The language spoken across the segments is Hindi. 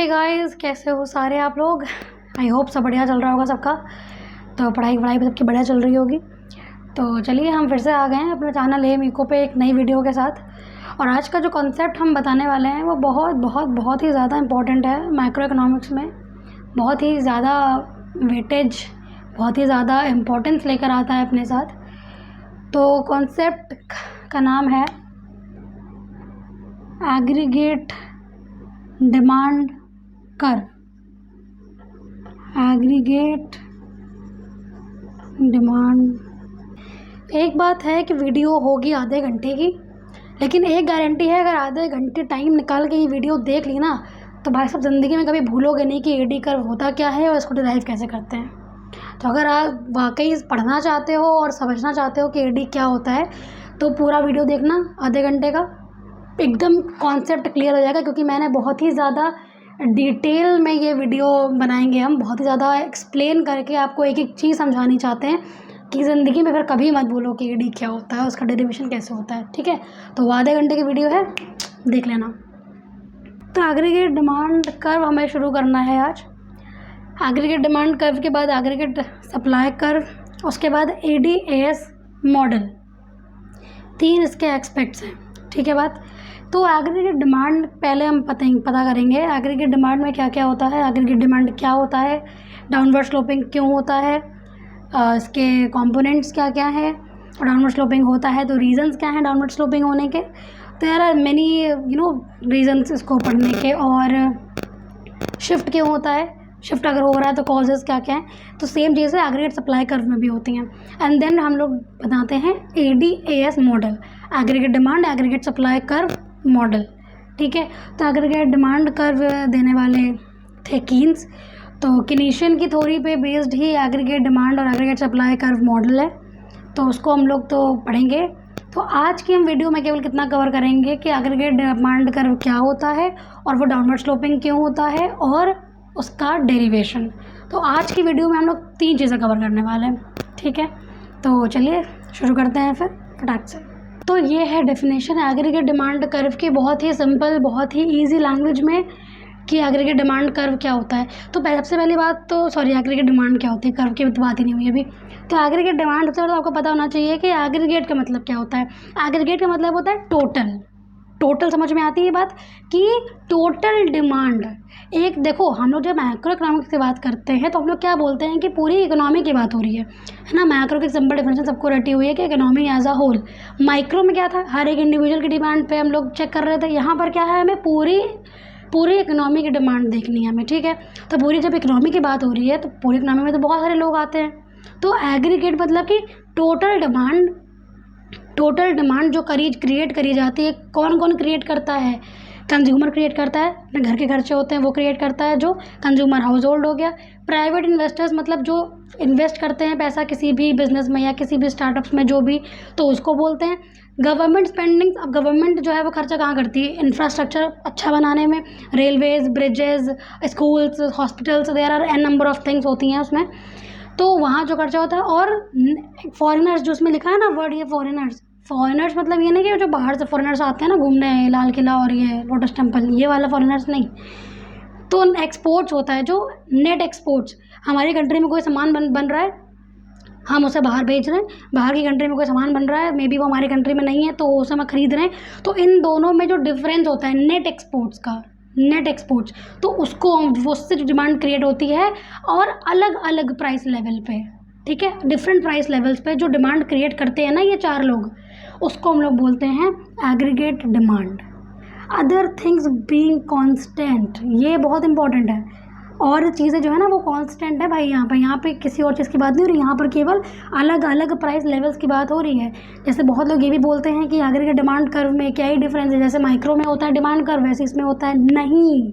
हे गाइस, कैसे हो सारे आप लोग। आई होप सब बढ़िया चल रहा होगा सबका। तो पढ़ाई भी सबकी बढ़िया चल रही होगी। तो चलिए हम फिर से आ गए हैं अपने चैनल एम इको पे एक नई वीडियो के साथ। और आज का जो कॉन्सेप्ट हम बताने वाले हैं वो बहुत ही ज़्यादा इम्पोर्टेंट है। मैक्रो इकोनॉमिक्स में बहुत ही ज़्यादा वेटेज, बहुत ही ज़्यादा इम्पोर्टेंस लेकर आता है अपने साथ। तो कॉन्सेप्ट का नाम है aggregate demand curve. Aggregate demand. एक बात है कि वीडियो होगी आधे घंटे की, लेकिन एक गारंटी है, अगर आधे घंटे टाइम निकाल के ये वीडियो देख ली ना तो भाई साहब ज़िंदगी में कभी भूलोगे नहीं कि एडी कर्व होता क्या है और इसको डिराइव कैसे करते हैं। तो अगर आप वाकई पढ़ना चाहते हो और समझना चाहते हो कि एडी क्या होता है तो पूरा वीडियो देखना आधे घंटे का, एकदम कॉन्सेप्ट क्लियर हो जाएगा। क्योंकि मैंने बहुत ही ज़्यादा डिटेल में ये वीडियो बनाएंगे, हम बहुत ही ज़्यादा एक्सप्लेन करके आपको एक एक चीज़ समझानी चाहते हैं कि ज़िंदगी में फिर कभी मत भूलो कि एडी क्या होता है, उसका डेरिवेशन कैसे होता है। ठीक है, तो वो आधे घंटे की वीडियो है, देख लेना। तो एग्रीगेट डिमांड कर्व हमें शुरू करना है आज। एग्रीगेट डिमांड कर्व के बाद एग्रीगेट सप्लाई कर्व, उसके बाद ADAS मॉडल। 3 इसके एस्पेक्ट्स हैं। ठीक है बात। तो एग्रीगेट डिमांड पहले हम पता करेंगे एग्रीगेट डिमांड में क्या क्या होता है, एग्रीगेट डिमांड क्या होता है, डाउनवर्ड स्लोपिंग क्यों होता है, इसके कंपोनेंट्स क्या क्या हैं, और डाउनवर्ड स्लोपिंग होता है तो रीजंस क्या हैं डाउनवर्ड स्लोपिंग होने के। तो देयर आर मेनी रीजंस इसको पढ़ने के। और शिफ्ट क्यों होता है, शिफ्ट अगर हो रहा है तो कॉजेज़ क्या क्या हैं। तो सेम चीज़ें एग्रीगेट सप्लाई कर्व में भी होती हैं। एंड देन हम लोग बताते हैं ADAS model, aggregate demand aggregate supply curve model. ठीक है, तो एग्रीगेट डिमांड कर्व देने वाले थे कीन्स। तो किनेशियन की थ्योरी पे बेस्ड ही एग्रीगेट डिमांड और एग्रीगेट सप्लाई कर्व मॉडल है, तो उसको हम लोग तो पढ़ेंगे। तो आज की हम वीडियो में केवल कितना कवर करेंगे कि एग्रीगेट डिमांड कर्व क्या होता है और वो डाउनवर्ड स्लोपिंग क्यों होता है और उसका डेरिवेशन। तो आज की वीडियो में हम लोग 3 चीज़ें कवर करने वाले हैं। ठीक है, तो चलिए शुरू करते हैं फिर फटाक से। तो ये है डेफिनेशन एग्रीगेट डिमांड कर्व की, बहुत ही सिंपल, बहुत ही इजी लैंग्वेज में कि एग्रीगेट डिमांड कर्व क्या होता है। तो सबसे पहली बात तो एग्रीगेट डिमांड क्या होती है, कर्व की तो बात ही नहीं हुई अभी। तो एग्रीगेट डिमांड होता है तो आपको पता होना चाहिए कि एग्रीगेट का मतलब क्या होता है। एग्रीगेट का मतलब होता है टोटल समझ में आती है ये बात कि टोटल डिमांड। एक देखो, हम लोग जब मैक्रो इकोनॉमिक्स की बात करते हैं तो हम लोग क्या बोलते हैं कि पूरी इकोनॉमी की बात हो रही है ना। मैक्रो की सिंपल डिफिनेशन सबको रटी हुई है कि economy as a whole. Micro में क्या था, हर एक इंडिविजुअल की डिमांड पे हम लोग चेक कर रहे थे। यहाँ पर क्या है, हमें पूरी इकोनॉमी की डिमांड देखनी है हमें। ठीक है, तो पूरी जब इकोनॉमी की बात हो रही है तो पूरी इकोनॉमी में तो बहुत सारे लोग आते हैं। तो एग्रीगेट मतलब कि टोटल डिमांड जो क्रिएट करी जाती है, कौन कौन क्रिएट करता है, कंज्यूमर क्रिएट करता है, अपने घर के खर्चे होते हैं वो क्रिएट करता है, जो कंज्यूमर हाउस होल्ड हो गया। प्राइवेट इन्वेस्टर्स मतलब जो इन्वेस्ट करते हैं पैसा किसी भी बिजनेस में या किसी भी स्टार्टअप्स में जो भी, तो उसको बोलते हैं। गवर्नमेंट स्पेंडिंग्स, अब गवर्नमेंट जो है वो खर्चा कहाँ करती है, इंफ्रास्ट्रक्चर अच्छा बनाने में, railways, bridges, schools, hospitals, there are an number of things होती हैं उसमें, तो वहाँ जो खर्चा होता है। और फॉरेनर्स, जो उसमें लिखा है ना वर्ड, ये फॉरेनर्स मतलब ये नहीं कि जो बाहर से फॉरेनर्स आते हैं ना घूमने, लाल किला और ये लोटस टेम्पल, ये वाला फॉरेनर्स नहीं। तो एक्सपोर्ट्स होता है, जो नेट एक्सपोर्ट्स, हमारी कंट्री में कोई सामान बन रहा है, हम उसे बाहर भेज रहे हैं, बाहर की कंट्री में कोई सामान बन रहा है, मे बी वो हमारी कंट्री में नहीं है तो उसे हम खरीद रहे हैं। तो इन दोनों में जो डिफरेंस होता है नेट एक्सपोर्ट्स, तो उससे जो डिमांड क्रिएट होती है और अलग अलग प्राइस लेवल पे, ठीक है, डिफरेंट प्राइस लेवल्स पे जो डिमांड क्रिएट करते हैं ना ये 4 लोग, उसको हम लोग बोलते हैं aggregate demand. Other things being constant, ये बहुत इंपॉर्टेंट है। और चीज़ें जो है ना वो कांस्टेंट है भाई, यहाँ पे किसी और चीज़ की बात नहीं हो रही, यहाँ पर केवल अलग अलग प्राइस लेवल्स की बात हो रही है। जैसे बहुत लोग ये भी बोलते हैं कि एग्रीगेट डिमांड कर्व में क्या ही डिफरेंस है, जैसे माइक्रो में होता है डिमांड कर्व वैसे इसमें होता है, नहीं,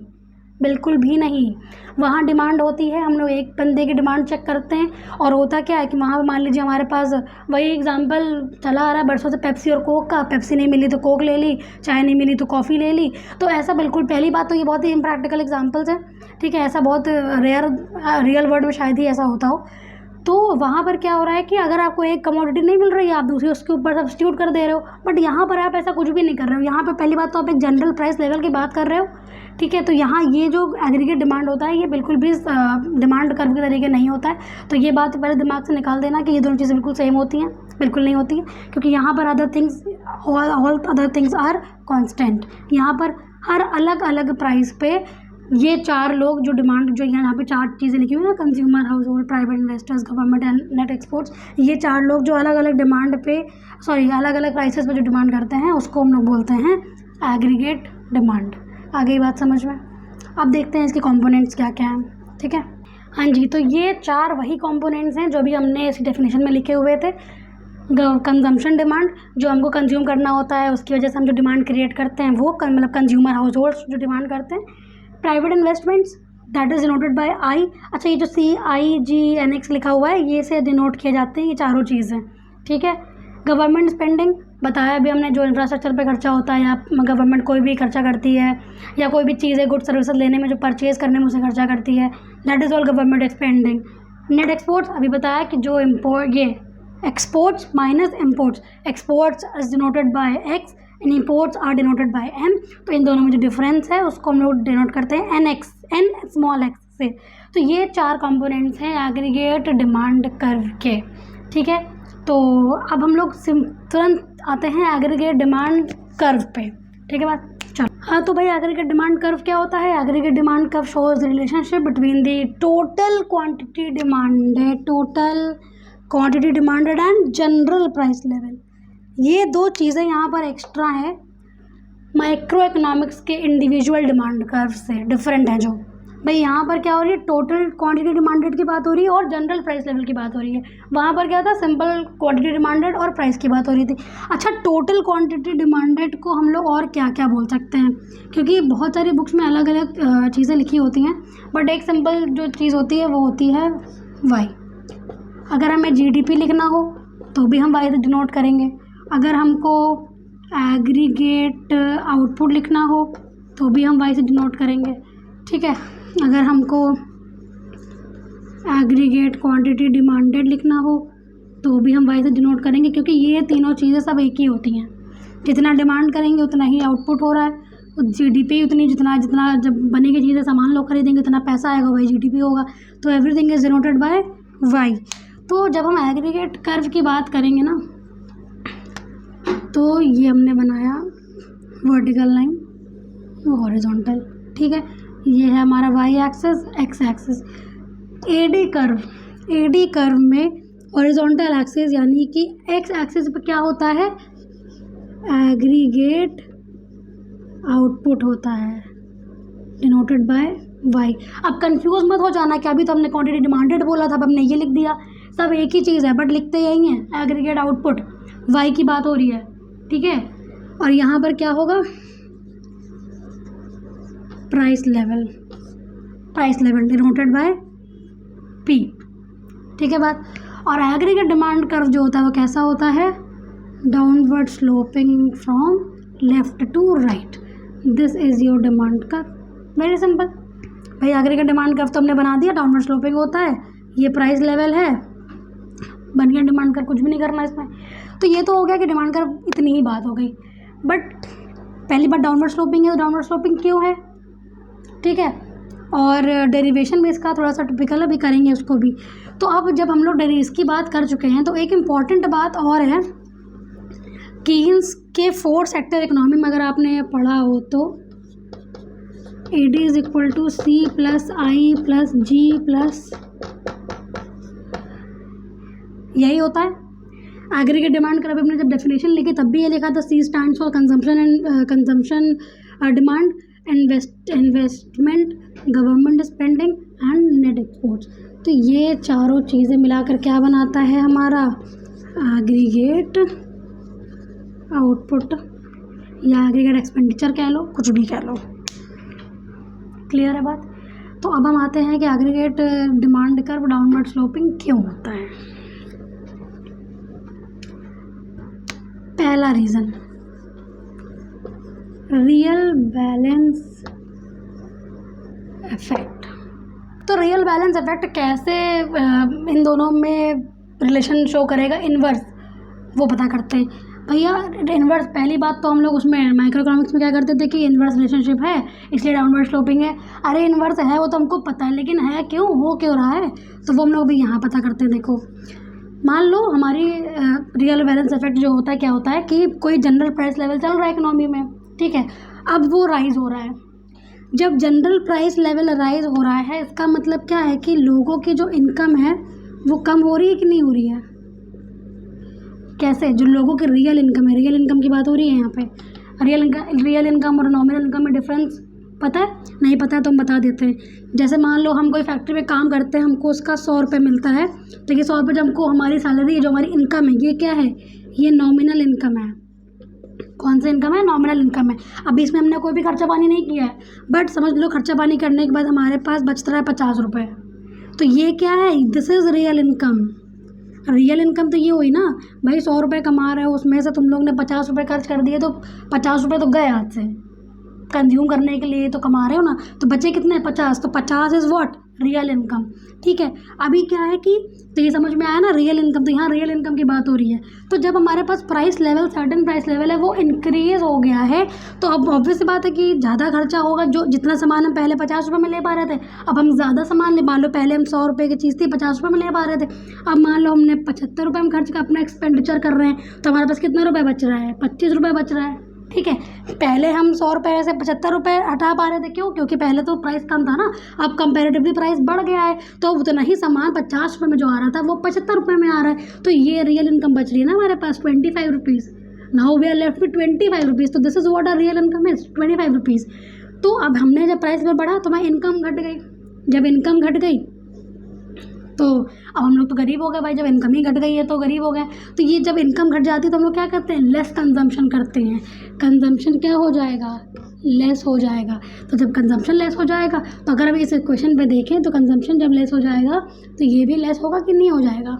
बिल्कुल भी नहीं। वहाँ डिमांड होती है, हम लोग एक बंदे की डिमांड चेक करते हैं और होता क्या है कि वहाँ पर मान लीजिए हमारे पास वही एग्जांपल चला आ रहा है बरसों से, पेप्सी और कोक का। पेप्सी नहीं मिली तो कोक ले ली, चाय नहीं मिली तो कॉफ़ी ले ली। तो ऐसा बिल्कुल, पहली बात तो ये बहुत ही इम्प्रैक्टिकल एग्जाम्पल्स हैं। ठीक है, ऐसा बहुत रियल वर्ल्ड में शायद ही ऐसा होता हो। तो वहाँ पर क्या हो रहा है कि अगर आपको एक कमोडिटी नहीं मिल रही है, आप दूसरी उसके ऊपर सब्स्टिट्यूट कर दे रहे हो, बट यहाँ पर आप ऐसा कुछ भी नहीं कर रहे हो। यहाँ पर पहली बात तो आप एक जनरल प्राइस लेवल की बात कर रहे हो, ठीक है। तो यहाँ ये जो एग्रीगेट डिमांड होता है ये बिल्कुल भी डिमांड कर्व के तरीके नहीं होता है। तो ये बात पहले दिमाग से निकाल देना कि ये दोनों चीज़ें बिल्कुल सेम होती हैं, बिल्कुल नहीं होती है, क्योंकि यहाँ पर all other things are constant. यहाँ पर हर अलग अलग प्राइस पे ये चार लोग जो डिमांड, जो यहाँ पे चार चीज़ें लिखी हुई है, consumer, house hold, private investors, government and net exports, ये चार लोग जो अलग अलग डिमांड पे अलग अलग प्राइसेस पे जो डिमांड करते हैं उसको हम लोग बोलते हैं एग्रीगेट डिमांड। आ गई बात समझ में? अब देखते हैं इसके कंपोनेंट्स क्या क्या हैं, ठीक है। हाँ जी, तो ये चार वही कंपोनेंट्स हैं जो भी हमने इस डेफिनेशन में लिखे हुए थे। कंजम्पशन डिमांड, जो हमको कंज्यूम करना होता है, उसकी वजह से हम जो डिमांड क्रिएट करते हैं वो मतलब कंज्यूमर, हाउस होल्ड्स जो डिमांड करते हैं। Private investments, that is denoted by I. अच्छा, ये जो CIGNX लिखा हुआ है ये से डिनोट किए जाते हैं ये चारों चीज़ें, ठीक है। गवर्नमेंट स्पेंडिंग, बताया अभी हमने, जो इंफ्रास्ट्रक्चर पे खर्चा होता है या गवर्नमेंट कोई भी खर्चा करती है या कोई भी चीज़ें गुड सर्विसेज लेने में जो परचेज़ करने में उसे खर्चा करती है, that is all government spending. Net exports, अभी बताया कि जो ये exports minus imports, exports is denoted by X and imports are denoted by M। तो इन दोनों में जो डिफरेंस है उसको हम लोग डिनोट करते हैं N स्मॉल x से। तो ये चार कंपोनेंट्स हैं एग्रीगेट डिमांड कर्व के, ठीक है। तो अब हम लोग तुरंत आते हैं एग्रीगेट डिमांड कर्व पे, ठीक है बात। चलो, हाँ तो भाई एग्रीगेट डिमांड कर्व क्या होता है? Aggregate demand curve shows the relationship between the total quantity demanded and general price level. ये दो चीज़ें यहाँ पर एक्स्ट्रा हैं, माइक्रो इकोनॉमिक्स के इंडिविजुअल डिमांड कर्व से डिफरेंट है। जो भाई यहाँ पर क्या हो रही है, टोटल क्वांटिटी डिमांडेड की बात हो रही है और जनरल प्राइस लेवल की बात हो रही है। वहाँ पर क्या था, सिंपल क्वांटिटी डिमांडेड और प्राइस की बात हो रही थी। अच्छा, टोटल क्वांटिटी डिमांडेड को हम लोग और क्या क्या बोल सकते हैं, क्योंकि बहुत सारी बुक्स में अलग अलग चीज़ें लिखी होती हैं, बट एक सिंपल जो चीज़ होती है वो होती है वाई। अगर हमें GDP लिखना हो तो भी हम वाई से डिनोट करेंगे। अगर हमको एग्रीगेट आउटपुट लिखना हो तो भी हम वाई से डिनोट करेंगे, ठीक है। अगर हमको एग्रीगेट क्वांटिटी डिमांडेड लिखना हो तो भी हम वाई से डिनोट करेंगे, क्योंकि ये तीनों चीज़ें सब एक ही होती हैं। जितना डिमांड करेंगे उतना ही आउटपुट हो रहा है, GDP उतनी जितना जब बनेगी चीज़ें, सामान लोग खरीदेंगे, उतना पैसा आएगा, वही GDP होगा। तो everything is denoted by Y. तो जब हम एग्रीगेट कर्व की बात करेंगे ना, तो ये हमने बनाया वर्टिकल लाइन, हॉरिजॉन्टल, ठीक है। ये है हमारा Y axis, X axis. AD curve में हॉरिजॉन्टल एक्सिस यानी कि एक्स एक्सिस पे क्या होता है, एग्रीगेट आउटपुट होता है, डिनोटेड बाय वाई। अब कंफ्यूज मत हो जाना कि अभी तो हमने क्वांटिटी डिमांडेड बोला था, अब हमने ये लिख दिया। सब एक ही चीज़ है, बट लिखते यही हैं, एग्रीगेट आउटपुट, वाई की बात हो रही है, ठीक है। और यहाँ पर क्या होगा, price level denoted by P, ठीक है बात। और एग्रीगेट डिमांड कर्व जो होता है वो कैसा होता है, downward sloping from left to right. This is your demand curve, very simple. भाई एग्रीगेट डिमांड कर्व तो हमने बना दिया, डाउनवर्ड स्लोपिंग होता है, ये प्राइस लेवल है, बन गया डिमांड कर्व, कुछ भी नहीं करना इसमें। तो ये तो हो गया कि डिमांड कर्व, इतनी ही बात हो गई। बट पहली बात डाउनवर्ड स्लोपिंग है, तो डाउनवर्ड स्लोपिंग क्यों है, ठीक है। और डेरिवेशन भी इसका थोड़ा सा टिपिकल, अभी करेंगे उसको भी। तो अब जब हम लोग इसकी बात कर चुके हैं, तो एक इम्पॉर्टेंट बात और है, कीन्स के 4 सेक्टर इकोनॉमी में अगर आपने पढ़ा हो तो AD is equal to C plus I plus G plus, यही होता है एग्रीगेट डिमांड कर्व। हमने जब डेफिनेशन लिखी तब भी ये लिखा था, C stands for consumption demand, investment, government spending and net exports. तो ये चारों चीज़ें मिलाकर क्या बनाता है हमारा एग्रीगेट आउटपुट, या एग्रीगेट एक्सपेंडिचर कह लो, कुछ भी कह लो। क्लियर है बात। तो अब हम आते हैं कि aggregate demand curve downward sloping क्यों होता है। पहला रीज़न, रियल बैलेंस इफेक्ट। तो रियल बैलेंस इफेक्ट कैसे इन दोनों में रिलेशन शो करेगा, इन्वर्स, वो पता करते हैं भैया। इन्वर्स, पहली बात तो हम लोग उसमें माइक्रो इकोनॉमिक्स में क्या करते थे कि इन्वर्स रिलेशनशिप है इसलिए डाउनवर्ड स्लोपिंग है। अरे इन्वर्स है वो तो हमको पता है, लेकिन है क्यों, हो क्यों रहा है, तो वो हम लोग भी यहाँ पता करते हैं। देखो मान लो हमारी रियल बैलेंस इफेक्ट जो होता है क्या होता है कि कोई जनरल प्राइस लेवल चल रहा है इकोनॉमी में, ठीक है, अब वो राइज हो रहा है। जब जनरल प्राइस लेवल राइज हो रहा है इसका मतलब क्या है कि लोगों की जो इनकम है वो कम हो रही है कि नहीं हो रही है। कैसे, जो लोगों की रियल इनकम है, रियल इनकम की बात हो रही है यहाँ पे। रियल इनकम और नॉमिनल इनकम में डिफरेंस पता है, नहीं पता है तो हम बता देते हैं। जैसे मान लो हम कोई फैक्ट्री में काम करते हैं, हमको उसका 100 रुपये मिलता है, तो ये 100 रुपये जब हमको हमारी सैलरी, जो हमारी इनकम है, ये क्या है, ये नॉमिनल इनकम है। कौन सा इनकम है, नॉमिनल इनकम है। अब इसमें हमने कोई भी खर्चा पानी नहीं किया है, बट समझ लो खर्चा पानी करने के बाद हमारे पास बचता है 50 रुपये, तो ये क्या है, this is real income. Real income तो ये हुई ना भाई, 100 रुपये कमा रहे हो, उसमें से तुम लोग ने 50 रुपये खर्च कर दिए, तो 50 रुपये तो गए हाथ से, कंज्यूम करने के लिए तो कमा रहे हो ना, तो बचे कितने, 50, तो 50 इज़ व्हाट, रियल इनकम। ठीक है, अभी क्या है कि, तो ये समझ में आया ना रियल इनकम, तो यहाँ रियल इनकम की बात हो रही है। तो जब हमारे पास price level, certain price level है वो इंक्रीज़ हो गया है, तो अब ऑब्वियस सी बात है कि ज़्यादा खर्चा होगा। जो जितना सामान हम पहले 50 रुपये में ले पा रहे थे, अब हम ज़्यादा सामान ले, मान लो पहले हम 100 रुपये की चीज़ थी 50 रुपये में ले पा रहे थे, अब मान लो हमने 75 रुपये में खर्च का अपना एक्सपेंडिचर कर रहे हैं, तो हमारे पास कितना रुपये बच रहा है, 25 रुपये बच रहा है। ठीक है, पहले हम 100 रुपये से 75 रुपये हटा पा रहे थे, क्यों, क्योंकि पहले तो प्राइस कम था ना, अब कंपैरेटिवली प्राइस बढ़ गया है, तो उतना ही सामान 50 रुपये में जो आ रहा था वो 75 रुपये में आ रहा है, तो ये रियल इनकम बच रही है ना हमारे पास 25 rupees. Now we are left with 25 rupees, तो this is what are real income is, 25 rupees. तो अब हमने जब प्राइस में बढ़ा तो हमारी इनकम घट गई, जब इनकम घट गई तो अब हम लोग तो गरीब हो गए भाई, जब इनकम ही घट गई है तो गरीब हो गए। तो ये जब इनकम घट जाती है तो हम लोग क्या करते हैं, लेस कंजम्पशन करते हैं। कंजम्पशन क्या हो जाएगा, लेस हो जाएगा। तो जब कंजम्पशन लेस हो जाएगा, तो अगर अभी इस इक्वेशन पे देखें तो कंजम्पशन जब लेस हो जाएगा तो ये भी लेस होगा कि नहीं हो जाएगा।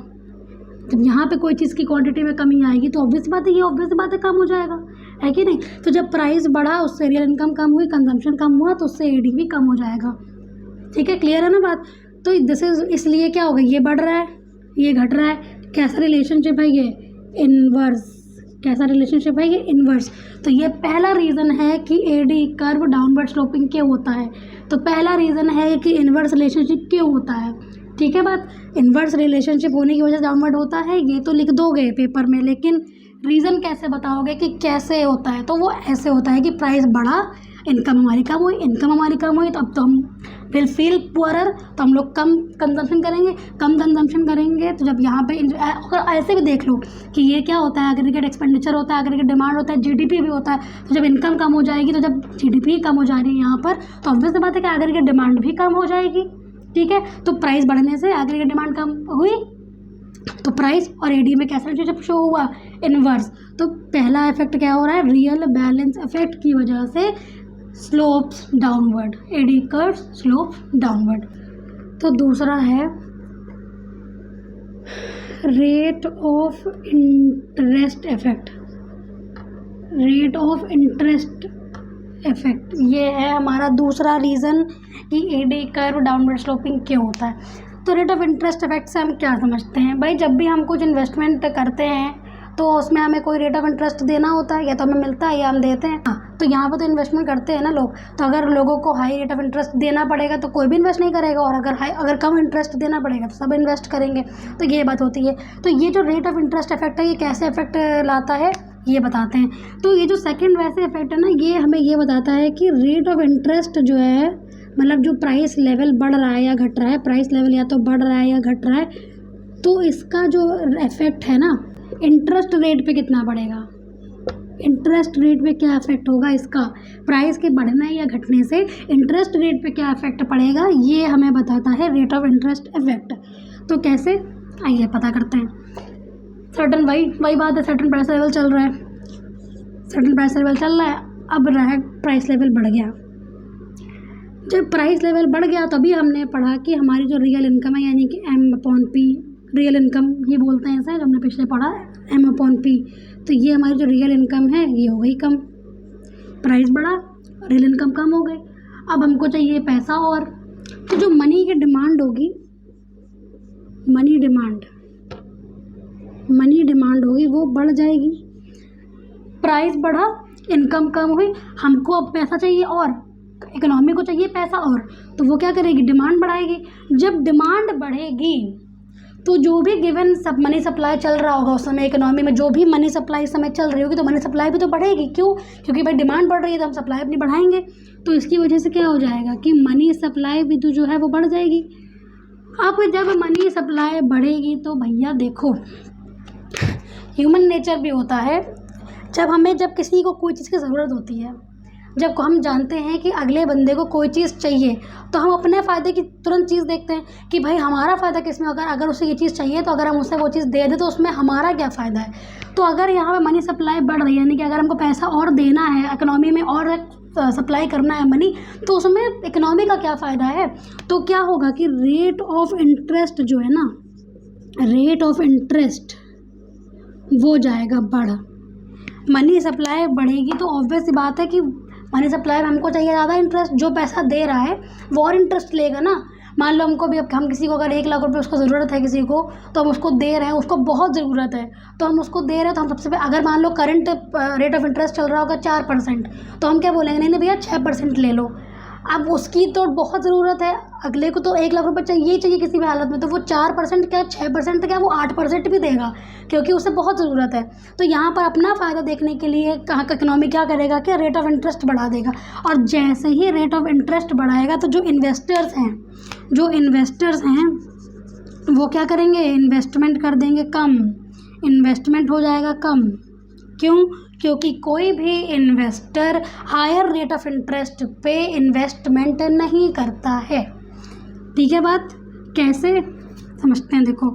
जब यहाँ पे कोई चीज़ की क्वांटिटी में कमी आएगी तो ऑब्वियस बात है, ये ऑब्वियस बात है कम हो जाएगा, है कि नहीं। तो जब प्राइस बढ़ा उससे रियल इनकम कम हुई, कंजम्पशन कम हुआ, तो उससे एडी भी कम हो जाएगा। ठीक है, क्लियर है ना बात। तो दिस इज, इसलिए क्या होगा, ये बढ़ रहा है ये घट रहा है, कैसा रिलेशनशिप है ये, इनवर्स। कैसा रिलेशनशिप है ये, इनवर्स। तो ये पहला रीज़न है कि एडी कर्व डाउनवर्ड स्लोपिंग क्यों होता है। तो पहला रीज़न है कि इनवर्स रिलेशनशिप क्यों होता है। ठीक है बात, इनवर्स रिलेशनशिप होने की वजह से डाउनवर्ड होता है, ये तो लिख दोगे पेपर में, लेकिन रीज़न कैसे बताओगे कि कैसे होता है। तो वो ऐसे होता है कि प्राइस बढ़ा, इनकम हमारी कम हुई, इनकम हमारी कम हुई, तो अब तो हम विल फील पुअरर, तो हम लोग कम कंजम्पशन करेंगे, कम कंजम्पशन करेंगे। तो जब यहाँ पे ऐसे भी देख लो कि ये क्या होता है, एग्रीगेट एक्सपेंडिचर होता है, एग्रीगेट डिमांड होता है, जीडीपी भी होता है। तो जब इनकम कम हो जाएगी, तो जब जीडीपी कम हो जा रही है यहाँ पर, तो ऑब्वियस बात है कि एग्रीगेट डिमांड भी कम हो जाएगी। ठीक है, तो प्राइस बढ़ने से एग्रीगेट डिमांड कम हुई, तो प्राइस और एडी में कैसा रिलेशनशिप शो हुआ, इनवर्स। तो पहला इफेक्ट क्या हो रहा है, रियल बैलेंस इफेक्ट की वजह से slopes downward, AD curve slope downward. तो दूसरा है rate of interest effect, rate of interest effect, ये है हमारा दूसरा रीज़न कि एडी कर्व डाउनवर्ड स्लोपिंग क्यों होता है। तो रेट ऑफ इंटरेस्ट इफेक्ट से हम क्या समझते हैं भाई, जब भी हम कुछ इन्वेस्टमेंट करते हैं तो उसमें हमें कोई रेट ऑफ इंटरेस्ट देना होता है, या तो हमें मिलता है या हम देते हैं। हाँ, तो यहाँ पर तो इन्वेस्टमेंट करते हैं ना लोग, तो अगर लोगों को हाई रेट ऑफ इंटरेस्ट देना पड़ेगा तो कोई भी इन्वेस्ट नहीं करेगा, और अगर कम इंटरेस्ट देना पड़ेगा तो सब इन्वेस्ट करेंगे। तो ये बात होती है। तो ये जो रेट ऑफ इंटरेस्ट इफेक्ट है, ये कैसे इफेक्ट लाता है ये बताते हैं। तो ये जो सेकेंड वैसे इफेक्ट है ना, ये हमें ये बताता है कि रेट ऑफ इंटरेस्ट जो है, मतलब जो प्राइस लेवल बढ़ रहा है या घट रहा है, प्राइस लेवल या तो बढ़ रहा है या घट रहा है, तो इसका जो इफेक्ट है ना, इंटरेस्ट रेट पे कितना बढ़ेगा, इंटरेस्ट रेट पे क्या इफेक्ट होगा इसका, प्राइस के बढ़ने या घटने से इंटरेस्ट रेट पे क्या इफेक्ट पड़ेगा, ये हमें बताता है रेट ऑफ इंटरेस्ट इफेक्ट। तो कैसे, आइए पता करते हैं। सर्टन वही बात है, सर्टन प्राइस लेवल चल रहा है, सर्टन प्राइस लेवल चल रहा है, अब प्राइस लेवल बढ़ गया। जब प्राइस लेवल बढ़ गया तभी हमने पढ़ा कि हमारी जो रियल इनकम है, यानी कि M/P, रियल इनकम ये बोलते हैं इसे, जो हमने पिछले पढ़ा M/P। तो ये हमारी जो रियल इनकम है ये हो गई कम, प्राइस बढ़ा, रियल इनकम कम हो गई। अब हमको चाहिए पैसा, और तो जो मनी की डिमांड होगी, मनी डिमांड होगी वो बढ़ जाएगी। प्राइस बढ़ा, इनकम कम हुई, हमको अब पैसा चाहिए और इकोनॉमी को चाहिए पैसा और, तो वो क्या करेगी, डिमांड बढ़ाएगी। जब डिमांड बढ़ेगी तो जो भी गिवन सब मनी सप्लाई चल रहा होगा उस समय इकोनॉमी में, जो भी मनी सप्लाई इस समय चल रही होगी, तो मनी सप्लाई भी तो बढ़ेगी। क्यों? क्योंकि भाई डिमांड बढ़ रही है तो हम सप्लाई अपनी बढ़ाएंगे। तो इसकी वजह से क्या हो जाएगा कि मनी सप्लाई भी तो जो है वो बढ़ जाएगी। अब जब मनी सप्लाई बढ़ेगी तो भैया देखो, ह्यूमन नेचर भी होता है, जब किसी को कोई चीज़ की ज़रूरत होती है, जब हम जानते हैं कि अगले बंदे को कोई चीज़ चाहिए, तो हम अपने फ़ायदे की तुरंत चीज़ देखते हैं कि भाई हमारा फ़ायदा किस में, अगर उसे ये चीज़ चाहिए तो अगर हम उसे वो चीज़ दे दें तो उसमें हमारा क्या फ़ायदा है। तो अगर यहाँ पे मनी सप्लाई बढ़ रही है, यानी कि अगर हमको पैसा और देना है इकोनॉमी में और सप्लाई करना है मनी, तो उसमें इकोनॉमी का क्या फ़ायदा है। तो क्या होगा कि रेट ऑफ इंटरेस्ट जो है ना, रेट ऑफ इंटरेस्ट वो जाएगा बढ़। मनी सप्लाई बढ़ेगी तो ऑब्वियस सी बात है कि मनी सप्लाई में हमको चाहिए ज़्यादा इंटरेस्ट, जो पैसा दे रहा है वो और इंटरेस्ट लेगा ना। मान लो हमको भी, अब हम किसी को अगर 1 लाख रुपए उसको ज़रूरत है किसी को, तो हम उसको दे रहे हैं, उसको बहुत ज़रूरत है तो हम उसको दे रहे हैं, तो हम सबसे पहले अगर मान लो करंट रेट ऑफ इंटरेस्ट चल रहा होगा 4%, तो हम क्या बोलेंगे, नहीं भैया 6% ले लो। अब उसकी तो बहुत ज़रूरत है, अगले को तो 1 लाख रुपए चाहिए ही चाहिए किसी भी हालत में, तो वो 4% क्या 6% क्या वो 8% भी देगा, क्योंकि उसे बहुत ज़रूरत है। तो यहाँ पर अपना फ़ायदा देखने के लिए कहाँ का इकोनॉमी क्या करेगा कि रेट ऑफ इंटरेस्ट बढ़ा देगा। और जैसे ही रेट ऑफ इंटरेस्ट बढ़ाएगा तो जो इन्वेस्टर्स हैं वो क्या करेंगे, इन्वेस्टमेंट कर देंगे कम, इन्वेस्टमेंट हो जाएगा कम। क्यों? क्योंकि कोई भी investor higher rate of interest पे इन्वेस्टमेंट नहीं करता है। ठीक है बात? कैसे समझते हैं, देखो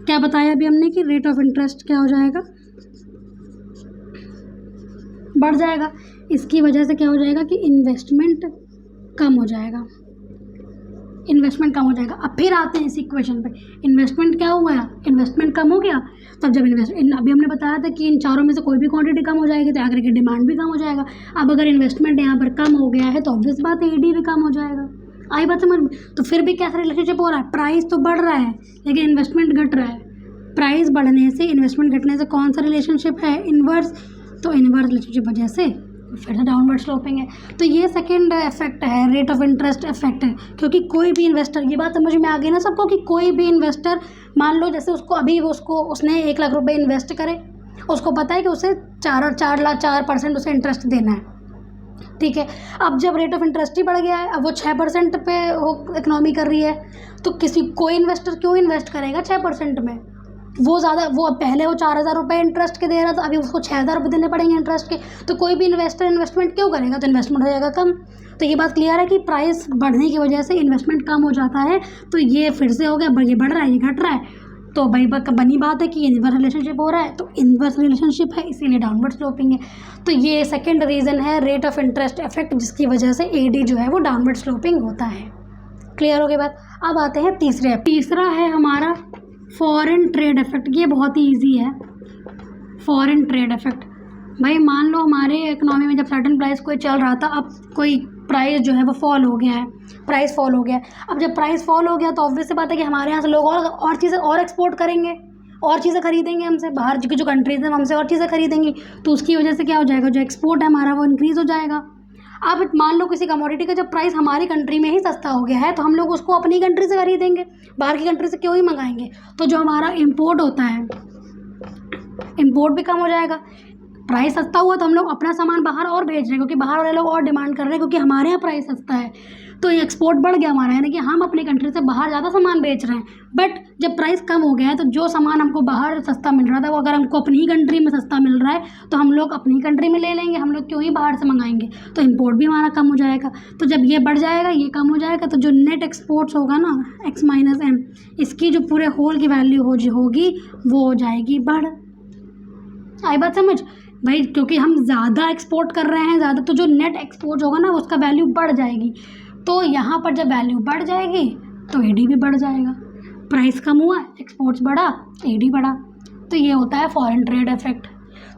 क्या बताया अभी हमने कि रेट ऑफ इंटरेस्ट क्या हो जाएगा, बढ़ जाएगा। इसकी वजह से क्या हो जाएगा कि इन्वेस्टमेंट कम हो जाएगा, अब फिर आते हैं इस इक्वेशन पे, इन्वेस्टमेंट क्या हुआ, इन्वेस्टमेंट कम हो गया, तब जब अभी हमने बताया था कि इन चारों में से कोई भी क्वांटिटी कम हो जाएगी तो आगे की डिमांड भी कम हो जाएगा। अब अगर इन्वेस्टमेंट यहाँ पर कम हो गया है तो ऑब्वियस बात है ईडी भी कम हो जाएगा। आई बात समझ में? तो फिर भी कैसा रिलेशनशिप हो रहा है, प्राइस तो बढ़ रहा है लेकिन इन्वेस्टमेंट घट रहा है। प्राइस बढ़ने से इन्वेस्टमेंट घटने से कौन सा रिलेशनशिप है, इन्वर्स। तो इन्वर्स रिलेशनशिप वजह से फिर से डाउनवर्ड स्लोपिंग है। तो ये सेकंड इफेक्ट है, रेट ऑफ इंटरेस्ट इफेक्ट है। क्योंकि कोई भी इन्वेस्टर, ये बात समझ में आ गई ना सबको, कि कोई भी इन्वेस्टर मान लो जैसे उसने 1 लाख रुपए इन्वेस्ट करे, उसको पता है कि उसे 4% उसे इंटरेस्ट देना है। ठीक है, अब जब रेट ऑफ इंटरेस्ट ही बढ़ गया है, अब वो 6% पे इकोनॉमी कर रही है, तो कोई इन्वेस्टर क्यों इन्वेस्ट करेगा 6% में। वो पहले 4,000 रुपये इंटरेस्ट के दे रहा था, अभी उसको 6,000 रुपये देने पड़ेंगे इंटरेस्ट के। तो कोई भी इन्वेस्टर इन्वेस्टमेंट क्यों करेगा, तो इन्वेस्टमेंट हो जाएगा कम। तो ये बात क्लियर है कि प्राइस बढ़ने की वजह से इन्वेस्टमेंट कम हो जाता है। तो ये फिर से हो गया, ये बढ़ रहा है ये घट रहा है, तो भाई बनी बात है कि ये इन्वर्स रिलेशनशिप हो रहा है, तो इन्वर्स रिलेशनशिप है इसीलिए डाउनवर्ड स्लोपिंग है। तो ये सेकेंड रीज़न है रेट ऑफ इंटरेस्ट इफेक्ट, जिसकी वजह से एडी जो है वो डाउनवर्ड स्लोपिंग होता है। क्लियर हो गई बात? अब आते हैं तीसरा है हमारा फॉरेन ट्रेड इफेक्ट। ये बहुत ही ईजी है, फॉरेन ट्रेड इफेक्ट। भाई मान लो हमारे इकोनॉमी में जब सर्टेन प्राइस कोई चल रहा था, अब कोई प्राइस जो है वो फॉल हो गया है, प्राइस फॉल हो गया। अब जब प्राइस फॉल हो गया तो ऑब्वियस सी बात है कि हमारे यहाँ से लोग और चीज़ें और एक्सपोर्ट करेंगे, और चीज़ें खरीदेंगे हमसे, बाहर की जो कंट्रीज़ हैं हमसे और चीज़ें खरीदेंगी, तो उसकी वजह से क्या हो जाएगा, जो एक्सपोर्ट है हमारा वो इंक्रीज़ हो जाएगा। अब मान लो किसी कमोडिटी का जब प्राइस हमारी कंट्री में ही सस्ता हो गया है, तो हम लोग उसको अपनी कंट्री से खरीदेंगे, बाहर की कंट्री से क्यों ही मंगाएंगे। तो जो हमारा इम्पोर्ट होता है, इम्पोर्ट भी कम हो जाएगा। प्राइस सस्ता हुआ तो हम लोग अपना सामान बाहर और भेज रहे हैं, क्योंकि बाहर वाले लोग और डिमांड कर रहे हैं, क्योंकि हमारे यहाँ प्राइस सस्ता है। तो ये एक्सपोर्ट बढ़ गया हमारा, यानी कि हम अपनी कंट्री से बाहर ज़्यादा सामान बेच रहे हैं। बट जब प्राइस कम हो गया है तो जो सामान हमको बाहर सस्ता मिल रहा था वो अगर हमको अपनी ही कंट्री में सस्ता मिल रहा है तो हम लोग अपनी कंट्री में ले लेंगे, हम लोग क्यों ही बाहर से मंगाएंगे। तो इम्पोर्ट भी हमारा कम हो जाएगा। तो जब ये बढ़ जाएगा, ये कम हो जाएगा, तो जो नेट एक्सपोर्ट्स होगा ना x - m, इसकी जो पूरे होल की वैल्यू होगी वो हो जाएगी बढ़। आई बात समझ भाई? क्योंकि हम ज़्यादा एक्सपोर्ट कर रहे हैं ज़्यादा, तो जो नेट एक्सपोर्ट होगा ना उसका वैल्यू बढ़ जाएगी। तो यहाँ पर जब वैल्यू बढ़ जाएगी तो एडी भी बढ़ जाएगा। प्राइस कम हुआ, एक्सपोर्ट्स बढ़ा, एडी बढ़ा। तो ये होता है फॉरेन ट्रेड इफेक्ट।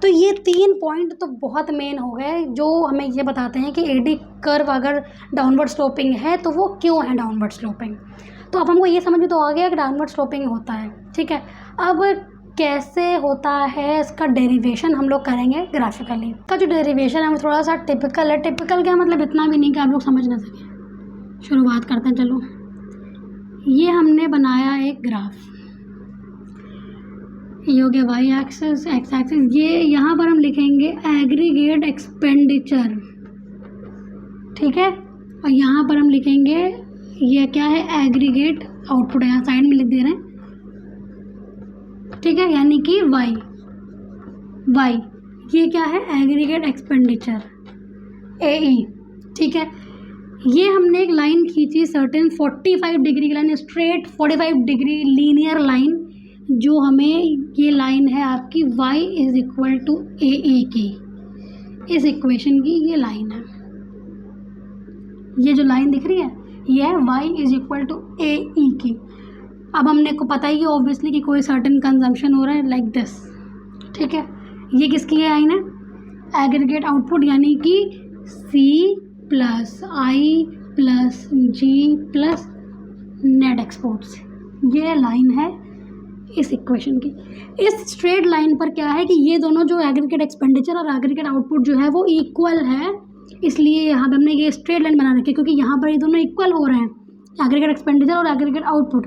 तो ये 3 पॉइंट तो बहुत मेन हो गए जो हमें ये बताते हैं कि एडी कर्व अगर डाउनवर्ड स्लोपिंग है तो वो क्यों है डाउनवर्ड स्लोपिंग। तो अब हमको ये समझ में तो आ गया कि डाउनवर्ड स्लोपिंग होता है, ठीक है। अब कैसे होता है इसका डेरिवेशन हम लोग करेंगे ग्राफिकली। का जो डेरिवेशन है वो थोड़ा सा टिपिकल है। टिपिकल क्या मतलब, इतना भी नहीं कि आप लोग समझ ना सकें। शुरुआत करते हैं, चलो। ये हमने बनाया एक ग्राफ, ये हो गया वाई एक्सिस, एक्स एक्सिस। ये यहाँ पर हम लिखेंगे एग्रीगेट एक्सपेंडिचर, ठीक है। और यहाँ पर हम लिखेंगे ये क्या है, एग्रीगेट आउटपुट, यहाँ साइड में लिख दे रहे हैं, ठीक है। यानी कि वाई, ये क्या है, एग्रीगेट एक्सपेंडिचर, AE, ठीक है। ये हमने एक लाइन खींची सर्टेन 45 डिग्री की line, straight 45 degree linear line, जो हमें ये लाइन है आपकी y is equal to AE की, इस इक्वेशन की ये लाइन है। ये जो लाइन दिख रही है ये है y is equal to AE की। अब हमने को पता ही है ऑब्वियसली कि कोई सर्टेन कंजम्पशन हो रहा है लाइक दिस, ठीक है। ये किसकी लाइन है, एग्रीगेट आउटपुट, यानी कि C plus I plus G plus net exports, ये लाइन है इस इक्वेशन की। इस स्ट्रेट लाइन पर क्या है कि ये दोनों जो एग्रीगेट एक्सपेंडिचर और एग्रीगेट आउटपुट जो है वो इक्वल है, इसलिए यहाँ पे हमने ये स्ट्रेट लाइन बना रखी है, क्योंकि यहाँ पर ये दोनों इक्वल हो रहे हैं, एग्रीगेट एक्सपेंडिचर और एग्रीगेट आउटपुट।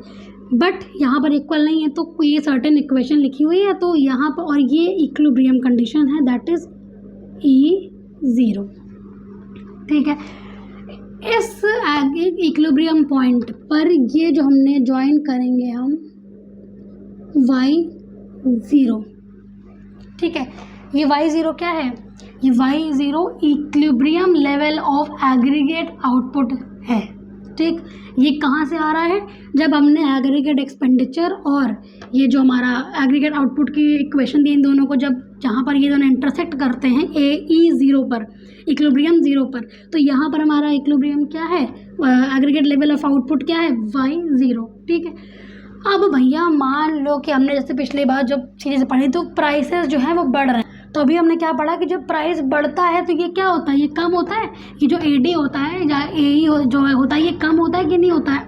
बट यहाँ पर इक्वल नहीं है, तो ये सर्टेन इक्वेशन लिखी हुई है, तो यहाँ पर, और ये इक्विलिब्रियम कंडीशन है, दैट इज E0, ठीक है। इस इक्विलिब्रियम पॉइंट पर ये जो हमने ज्वाइन करेंगे हम y0, ठीक है। ये y0 क्या है, ये y0 equilibrium level of aggregate output है, ठीक। ये कहाँ से आ रहा है, जब हमने एग्रीगेट एक्सपेंडिचर और ये जो हमारा एग्रीगेट आउटपुट की इक्वेशन दी, इन दोनों को जब जहाँ पर ये दोनों इंटरसेक्ट करते हैं AE0 पर, इक्विलिब्रियम 0 पर, तो यहाँ पर हमारा इक्विलिब्रियम क्या है, एग्रीगेट लेवल ऑफ आउटपुट क्या है, y0, ठीक है। अब भैया मान लो कि हमने जैसे पिछली बार जब चीज़ें पढ़ी तो प्राइसेस जो है वो बढ़ रहे हैं, तो अभी हमने क्या पढ़ा कि जब प्राइस बढ़ता है तो ये क्या होता है, ये कम होता है, ये जो AD होता है या AE जो होता है ये कम होता है कि नहीं होता है।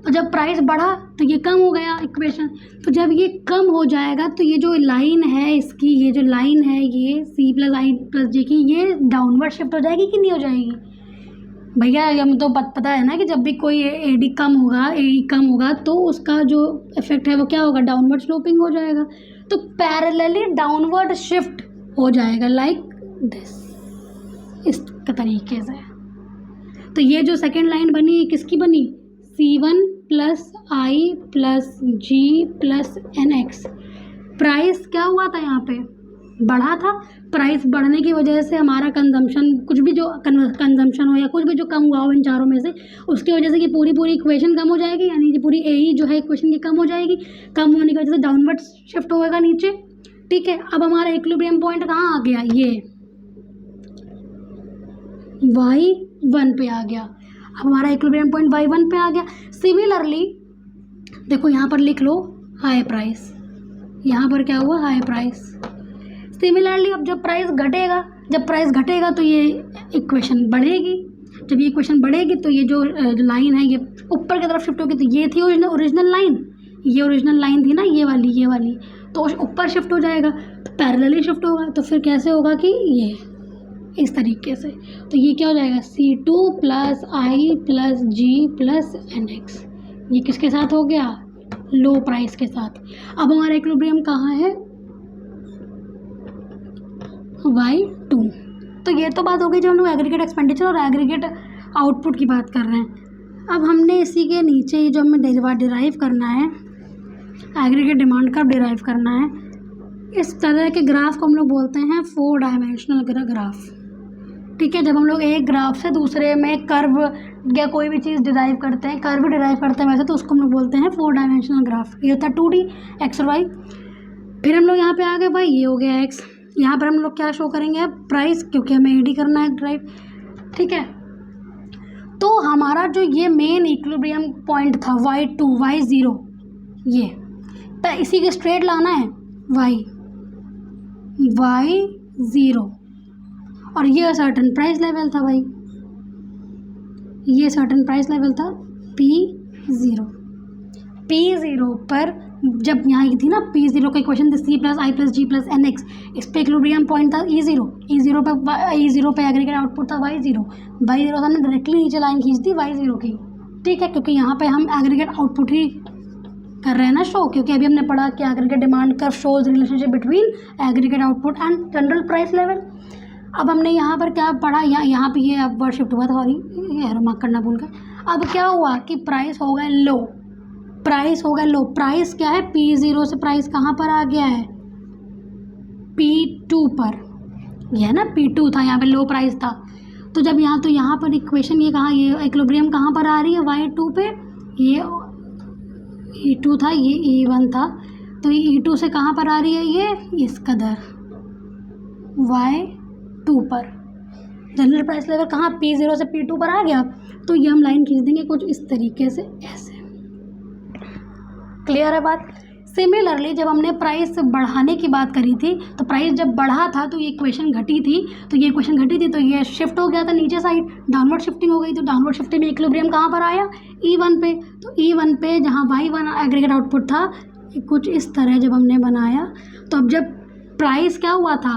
तो जब प्राइस बढ़ा तो ये कम हो गया इक्वेशन, तो जब ये कम हो जाएगा तो ये जो लाइन है इसकी, ये जो लाइन है ये C plus I plus G की, ये डाउनवर्ड शिफ्ट हो जाएगी कि नहीं हो जाएगी। भैया हम तो पता है ना कि जब भी कोई AD कम होगा, AE कम होगा, तो उसका जो इफेक्ट है वो क्या होगा, डाउनवर्ड स्लोपिंग हो जाएगा, तो पैरेलली डाउनवर्ड शिफ्ट हो जाएगा लाइक दिस, इस तरीके से। तो ये जो सेकेंड लाइन बनी किसकी बनी, C1 plus I plus G plus NX। Price क्या हुआ था, यहाँ पे बढ़ा था, प्राइस बढ़ने की वजह से हमारा कंजम्पशन, कुछ भी जो कंजम्पशन हो या कुछ भी जो कम हुआ हो इन चारों में से, उसकी वजह से कि पूरी इक्वेशन कम हो जाएगी, यानी कि पूरी AE जो है इक्वेशन की कम हो जाएगी, कम होने की वजह से डाउनवर्ड शिफ्ट होएगा नीचे, ठीक है। अब हमारा इक्विलिब्रियम पॉइंट कहाँ आ गया, ये y1 पे आ गया। अब हमारा इक्विलिब्रियम पॉइंट y1 पे आ गया। सिमिलरली देखो यहाँ पर लिख लो हाई प्राइस, यहाँ पर क्या हुआ, हाई प्राइस। सिमिलरली अब जब प्राइस घटेगा तो ये इक्वेशन बढ़ेगी, जब ये इक्वेशन बढ़ेगी तो ये जो लाइन है ये ऊपर की तरफ शिफ्ट होगी, तो ये थी ओरिजिनल लाइन, ये ओरिजिनल लाइन थी ना, ये वाली, तो ऊपर शिफ्ट हो जाएगा, तो पैरेलली शिफ्ट होगा, तो फिर कैसे होगा कि ये इस तरीके से, तो ये क्या हो जाएगा, C2 plus I plus G plus NX, ये किसके साथ हो गया, लो प्राइस के साथ। अब हमारा इक्विलिब्रियम कहाँ है, y2। तो ये तो बात हो गई जब हम लोग एग्रीगेट एक्सपेंडिचर और एग्रीगेट आउटपुट की बात कर रहे हैं। अब हमने इसी के नीचे ही जो हमें डिराइव करना है, एग्रीगेट डिमांड कर्व डिराइव करना है, इस तरह के ग्राफ को हम लोग बोलते हैं 4 डायमेंशनल ग्राफ, ठीक है। जब हम लोग एक ग्राफ से दूसरे में कर्व या कोई भी चीज़ डिराइव करते हैं, कर्व डिराइव करते हैं वैसे, तो उसको हम लोग बोलते हैं 4 डायमेंशनल ग्राफ। ये होता है 2D x और y। फिर हम लोग यहाँ पे आ गए भाई, ये हो गया x, यहाँ पर हम लोग क्या शो करेंगे अब, प्राइस, क्योंकि हमें AD करना है ड्राइव, ठीक है। तो हमारा जो ये मेन इक्विलिब्रियम पॉइंट था y2 y0, ये तो इसी के स्ट्रेट लाना है y0 और ये सर्टेन प्राइस लेवल था भाई, ये सर्टेन प्राइस लेवल था P0 पर जब यहाँ थी ना P0 का इक्वेशन थी C प्लस आई प्लस जी प्लस एन एक्स, इस पर इक्विलिब्रियम पॉइंट था E0 पे एग्रीगेट आउटपुट था Y0 से हमने डायरेक्टली नीचे लाइन खींच दी Y0 की, ठीक है, क्योंकि यहाँ पे हम एग्रीगेट आउटपुट ही कर रहे हैं ना शो, क्योंकि अभी हमने पढ़ा कि aggregate demand curve shows relationship between aggregate output and general price level. अब हमने यहाँ पर क्या पढ़ा, यहाँ पे ये अपवर्ड शिफ्ट हुआ था, सॉरी ये मार्क करना भूल गए। अब क्या हुआ कि प्राइस हो गया लो, प्राइस क्या है P0 से प्राइस कहाँ पर आ गया है P2 पर, यह है ना P2 था, यहाँ पे लो प्राइस था। तो जब यहाँ पर इक्वेशन ये कहाँ, ये इक्विलिब्रियम कहाँ पर आ रही है Y2 पे, ये E2 था, ये E1 था, तो ये E2 से कहाँ पर आ रही है, ये इस कदर Y2 पर। जनरल प्राइस लेवल कहाँ P0 से P2 पर आ गया, तो ये हम लाइन खींच देंगे कुछ इस तरीके से, ऐसे। क्लियर है बात। सिमिलरली जब हमने प्राइस बढ़ाने की बात करी थी, तो प्राइस जब बढ़ा था तो ये इक्वेशन घटी थी, तो ये शिफ्ट हो गया था नीचे साइड, डाउनवर्ड शिफ्टिंग हो गई। तो डाउनवर्ड शिफ्टिंग में इक्विलिब्रियम कहाँ पर आया E1 पे, तो E1 पे जहाँ Y1 एग्रीगेट आउटपुट था कुछ इस तरह जब हमने बनाया, तो अब जब प्राइस क्या हुआ था,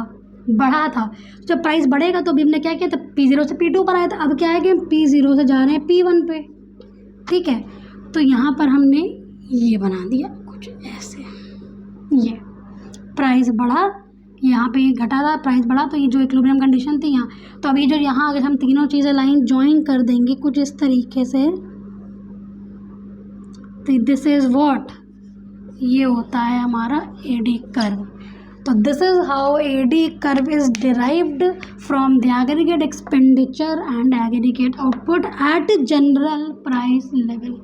बढ़ा था, जब प्राइस बढ़ेगा तो अभी हमने क्या किया था P0 से P2 पर आया था, अब क्या है कि P0 से जा रहे हैं P1 पे, ठीक है। तो यहाँ पर हमने ये बना दिया कुछ ऐसे, ये प्राइस बढ़ा, यहाँ पे घटा था, प्राइस बढ़ा, तो ये जो इक्विलिब्रियम कंडीशन थी यहाँ, तो अभी जो यहाँ अगर हम तीनों चीज़ें लाइन ज्वाइन कर देंगे कुछ इस तरीके से, तो दिस इज़ व्हाट, ये होता है हमारा एडी कर्व। तो this is how AD curve is derived from the aggregate expenditure and aggregate output at general price level.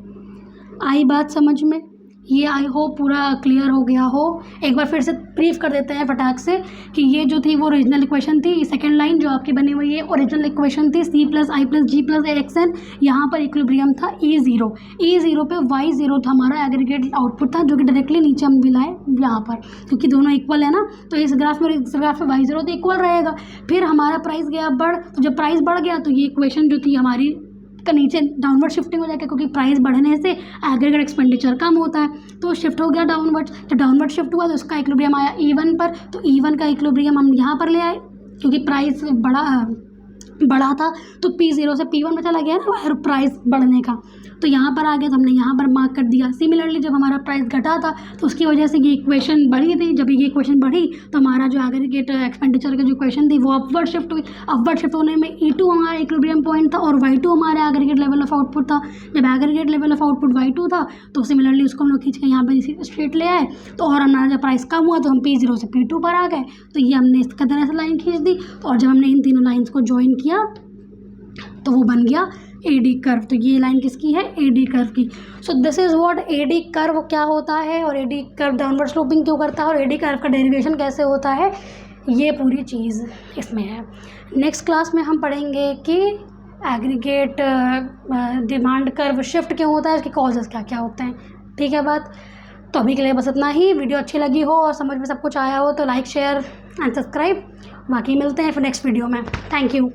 आई बात समझ में, ये आई होप पूरा क्लियर हो गया हो। एक बार फिर से ब्रीफ कर देते हैं फटाक से कि ये जो थी वो ओरिजिनल इक्वेशन थी, सेकंड लाइन जो आपकी बनी हुई है ओरिजिनल इक्वेशन थी C प्लस आई प्लस जी प्लस एक्स एन, यहाँ पर इक्विलिब्रियम था E0 पे Y0 था हमारा एग्रीगेट आउटपुट था, जो कि डायरेक्टली नीचे हम भी लाए यहाँ पर, क्योंकि दोनों इक्वल है ना, तो इस ग्राफ में Y0 तो इक्वल रहेगा। फिर हमारा प्राइस गया बढ़, तो जब प्राइस बढ़ गया तो ये इक्वेशन जो थी हमारी का नीचे डाउनवर्ड शिफ्टिंग हो जाएगा, क्योंकि प्राइस बढ़ने से एग्रीगेट एक्सपेंडिचर कम होता है, तो शिफ्ट हो गया डाउनवर्ड। जब डाउनवर्ड शिफ्ट हुआ तो उसका इक्विलिब्रियम आया E1 पर, तो E1 का इक्विलिब्रियम हम यहाँ पर ले आए, क्योंकि प्राइस बढ़ा था तो P0 से P1 में चला गया ना प्राइस बढ़ने का, तो यहाँ पर आ गया, तो हमने यहाँ पर मार्क कर दिया। सिमिलरली जब हमारा प्राइस घटा था तो उसकी वजह से ये इक्वेशन बढ़ी थी, जब ये इक्वेशन बढ़ी तो हमारा जो एग्रीगेट एक्सपेंडिचर की जो इक्वेशन थी वो अपवर्ड शिफ्ट हुई। अपवर्ड शिफ्ट होने में E2 हमारा इक्विलिब्रियम पॉइंट था और Y2 हमारा एग्रीगेट लेवल ऑफ आउटपुट था। जब aggregate level of output Y2 था तो सिमिलरली उसको हम लोग खींच के यहाँ पर इसी स्ट्रेट ले आए, तो और हमारा जब प्राइस कम हुआ तो हम P0 से P2 पर आ गए, तो ये हमने इस तरह से लाइन खींच दी, और जब हमने इन तीनों लाइन्स को ज्वाइन किया तो वो बन गया एडी कर्व। तो ये लाइन किसकी है, एडी कर्व की। So this is what AD curve क्या होता है, और एडी कर्व डाउनवर्ड स्लोपिंग क्यों करता है, और एडी कर्व का डेरिवेशन कैसे होता है, ये पूरी चीज़ इसमें है। नेक्स्ट क्लास में हम पढ़ेंगे कि एग्रीगेट डिमांड कर्व शिफ्ट क्यों होता है, इसके कॉजेज़ क्या क्या होते हैं। ठीक है बात। तो अभी के लिए बस इतना ही। वीडियो अच्छी लगी हो और समझ में सब कुछ आया हो तो लाइक शेयर एंड सब्सक्राइब। बाकी मिलते हैं फिर नेक्स्ट वीडियो में। Thank you.